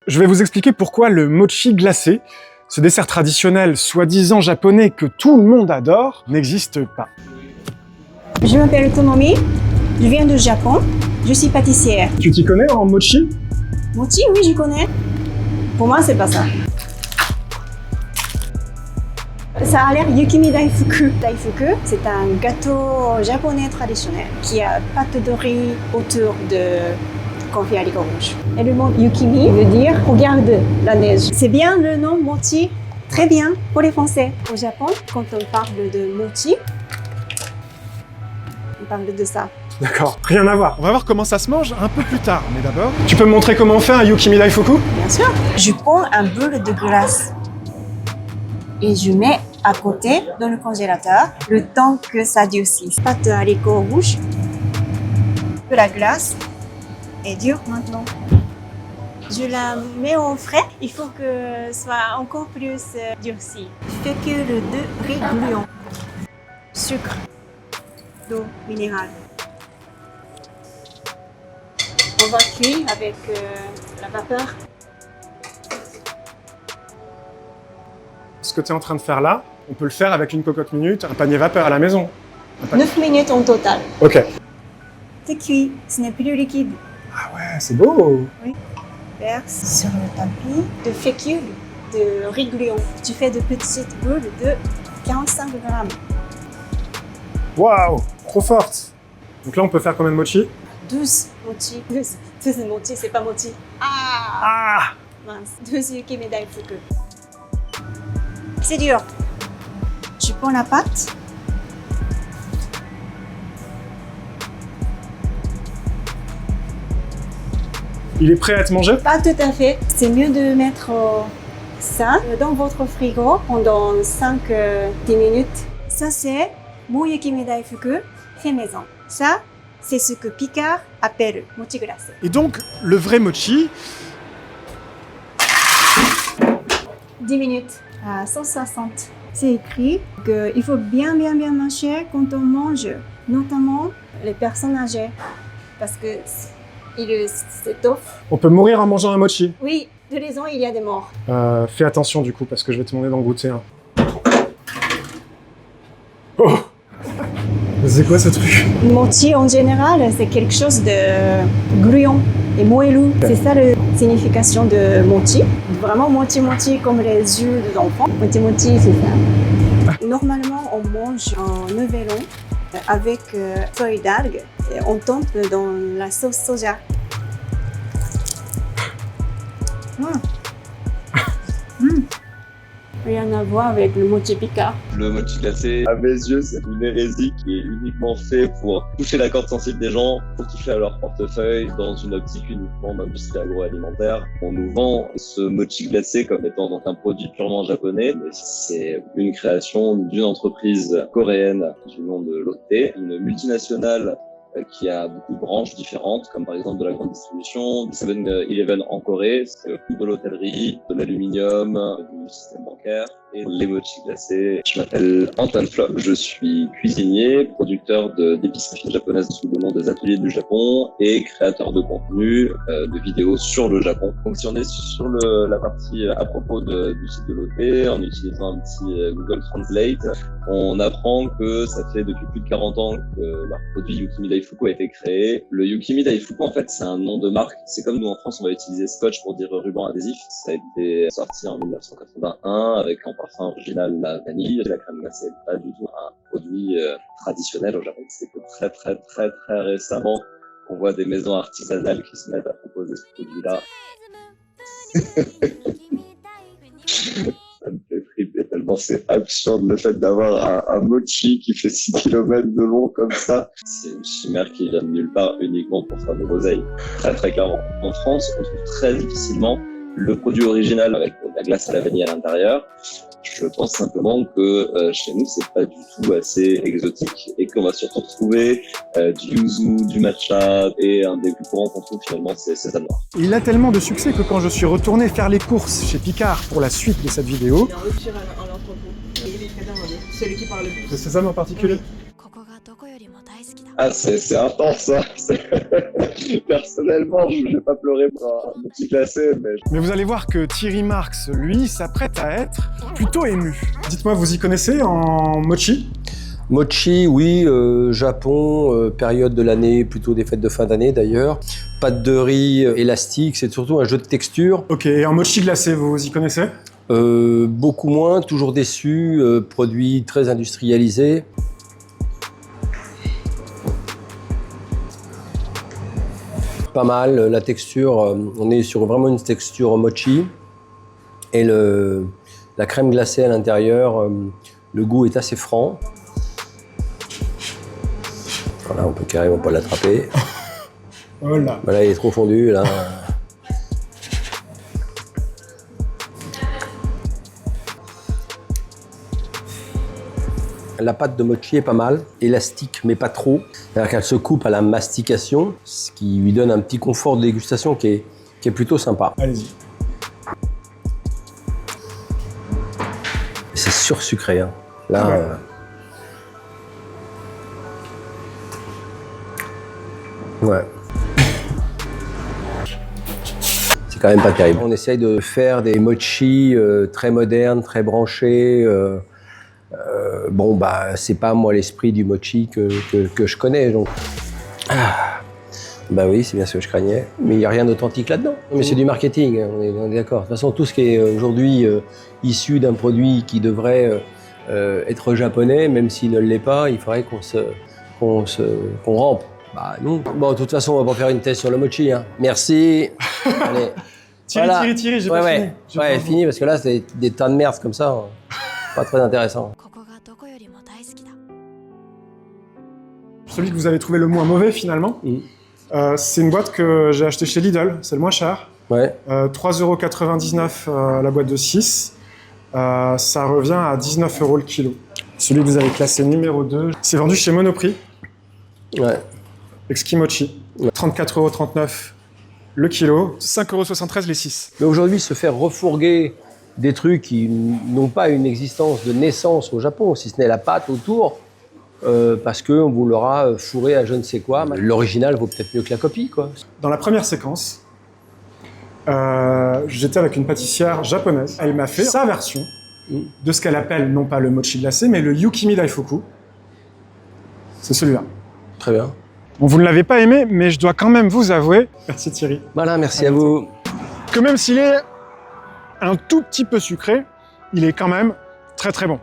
Je vais vous expliquer pourquoi le mochi glacé, ce dessert traditionnel soi-disant japonais que tout le monde adore, n'existe pas. Je m'appelle Tomomi, je viens du Japon, je suis pâtissière. Tu t'y connais en mochi? Mochi, oui, j'y connais. Pour moi, c'est pas ça. Ça a l'air Yukimi Daifuku. Daifuku, c'est un gâteau japonais traditionnel qui a pâte de riz autour de confit haricot rouge. Et le mot Yukimi veut dire « regarde la neige ». C'est bien le nom mochi, très bien pour les Français. Au Japon, quand on parle de mochi, on parle de ça. D'accord, rien à voir. On va voir comment ça se mange un peu plus tard, mais d'abord... Tu peux me montrer comment on fait un Yukimi Daifuku? Bien sûr. Je prends un boule de glace et je mets à côté dans le congélateur le temps que ça durcisse. Pâte de haricot rouge, de la glace est dure maintenant. Je la mets au frais, il faut que ce soit encore plus durci. Je fais que le riz gluant, sucre, d'eau minérale. On va cuire avec la vapeur. Ce que tu es en train de faire là, on peut le faire avec une cocotte minute, un panier vapeur à la maison. 9 minutes en total. Ok. C'est cuit, ce n'est plus liquide. Ah ouais, c'est beau. Verse sur le tapis de fécule de riz gluant. Tu fais de petites boules de 45 grammes. Waouh, trop forte. Donc là, on peut faire combien de mochi? 12 mochi. 12 mochi, c'est pas mochi. Ah! Mince. 12 Yukimi Daifuku. C'est dur. Tu prends la pâte. Il est prêt à être mangé? Pas tout à fait. C'est mieux de mettre ça dans votre frigo pendant 5-10 minutes. Ça, c'est mon Yukimi Daifuku fait maison. Ça, c'est ce que Picard appelle mochi glacé. Et donc, le vrai mochi... 10 minutes à 160. C'est écrit qu'il faut bien mâcher quand on mange, notamment les personnes âgées, parce que il s'étoffe. On peut mourir en mangeant un mochi. Oui, tous les ans, il y a des morts. Fais attention du coup, parce que je vais te demander d'en goûter un. Oh! C'est quoi ce truc? Le mochi, en général, c'est quelque chose de gluant et moelleux. C'est ça la signification de mochi. Vraiment mochi comme les yeux des enfants. Mochi, c'est ça. Normalement, on mange en nouvel an avec feuilles d'algues. On tombe dans la sauce soja. Rien à voir avec le mochi Picard. Le mochi glacé, à mes yeux, c'est une hérésie qui est uniquement fait pour toucher la corde sensible des gens, pour toucher à leur portefeuille, dans une optique uniquement d'industrie agroalimentaire. On nous vend ce mochi glacé comme étant donc un produit purement japonais, mais c'est une création d'une entreprise coréenne du nom de Lotte, une multinationale qui a beaucoup de branches différentes, comme par exemple de la grande distribution, 7-Eleven en Corée, de l'hôtellerie, de l'aluminium, du système bancaire et les mochi glacés. Je m'appelle Antoine Flop, je suis cuisinier, producteur d'épiceries japonaises sous le nom des Ateliers du Japon et créateur de contenu, de vidéos sur le Japon. Donc si on est sur la partie à propos du site de Lotte, en utilisant un petit Google Translate, on apprend que ça fait depuis plus de 40 ans que leur produit Yukimi Daifuku a été créé. Le Yukimi Daifuku, en fait, c'est un nom de marque. C'est comme nous en France, on va utiliser Scotch pour dire ruban adhésif. Ça a été sorti en 1981 avec en parfum original la vanille. La crème glacée n'est pas du tout un produit traditionnel au Japon. C'est que très récemment qu'on voit des maisons artisanales qui se mettent à proposer ce produit-là. Ça me fait flipper tellement c'est absurde le fait d'avoir un mochi qui fait 6 km de long comme ça. C'est une chimère qui vient de nulle part uniquement pour faire de l'oseille. Très clairement. En France, on trouve très difficilement le produit original avec de la glace à la vanille à l'intérieur. Je pense simplement que chez nous, c'est pas du tout assez exotique et qu'on va surtout retrouver du yuzu, du matcha et un des plus courants qu'on trouve finalement, c'est sésame noir. Il a tellement de succès que quand je suis retourné faire les courses chez Picard pour la suite de cette vidéo... Il est en rupture à l'entrepôt. Il est très bien, celui qui parle le plus. Le sésame en particulier? ここがどこよりも大好きだ Ah, c'est intense, ça. Personnellement, je vais pas pleurer pour un mochi glacé, mais Mais vous allez voir que Thierry Marx, lui, s'apprête à être plutôt ému. Dites-moi, vous y connaissez en mochi? Mochi, oui, Japon, période de l'année, plutôt des fêtes de fin d'année d'ailleurs. Pâte de riz élastique, c'est surtout un jeu de texture. Ok, et en mochi glacé, vous y connaissez? Beaucoup moins, toujours déçu, produit très industrialisé. Pas mal, la texture, on est sur vraiment une texture mochi. Et la crème glacée à l'intérieur, le goût est assez franc. Voilà, on peut carrément pas l'attraper. Voilà. Voilà, il est trop fondu, là. La pâte de mochi est pas mal, élastique mais pas trop. C'est-à-dire qu'elle se coupe à la mastication, ce qui lui donne un petit confort de dégustation qui est plutôt sympa. Allez-y. C'est sursucré, hein. Là, Ouais. Ouais. C'est quand même pas terrible. On essaye de faire des mochis très modernes, très branchés. Bon, bah, c'est pas moi l'esprit du mochi que je connais. Donc. Ah. Bah oui, c'est bien ce que je craignais. Mais il n'y a rien d'authentique là-dedans. Mais c'est du marketing, hein, on est d'accord. De toute façon, tout ce qui est aujourd'hui issu d'un produit qui devrait être japonais, même s'il ne l'est pas, il faudrait qu'on rampe. Bah non. Bon, de toute façon, on va pas faire une thèse sur le mochi. Hein. Merci. Allez. Thierry, j'ai pas fini. J'ai pas fini, parce que là, c'est des tas de merde comme ça. Pas très intéressant. Celui que vous avez trouvé le moins mauvais, finalement, c'est une boîte que j'ai achetée chez Lidl. C'est le moins cher. Ouais. 3,99 € la boîte de 6. Ça revient à 19 € le kilo. Celui que vous avez classé numéro 2, c'est vendu chez Monoprix. Ouais. Exkimochi. 34,39 € le kilo. 5,73 € les 6. Mais aujourd'hui, se faire refourguer des trucs qui n'ont pas une existence de naissance au Japon, si ce n'est la pâte autour, parce qu'on vous l'aura fourré à je ne sais quoi. L'original vaut peut-être mieux que la copie, quoi. Dans la première séquence, j'étais avec une pâtissière japonaise. Elle m'a fait sa version de ce qu'elle appelle, non pas le mochi glacé, mais le Yukimi Daifuku. C'est celui-là. Très bien. Bon, vous ne l'avez pas aimé, mais je dois quand même vous avouer, merci Thierry, Voilà, merci à vous. que même s'il est un tout petit peu sucré, il est quand même très très bon.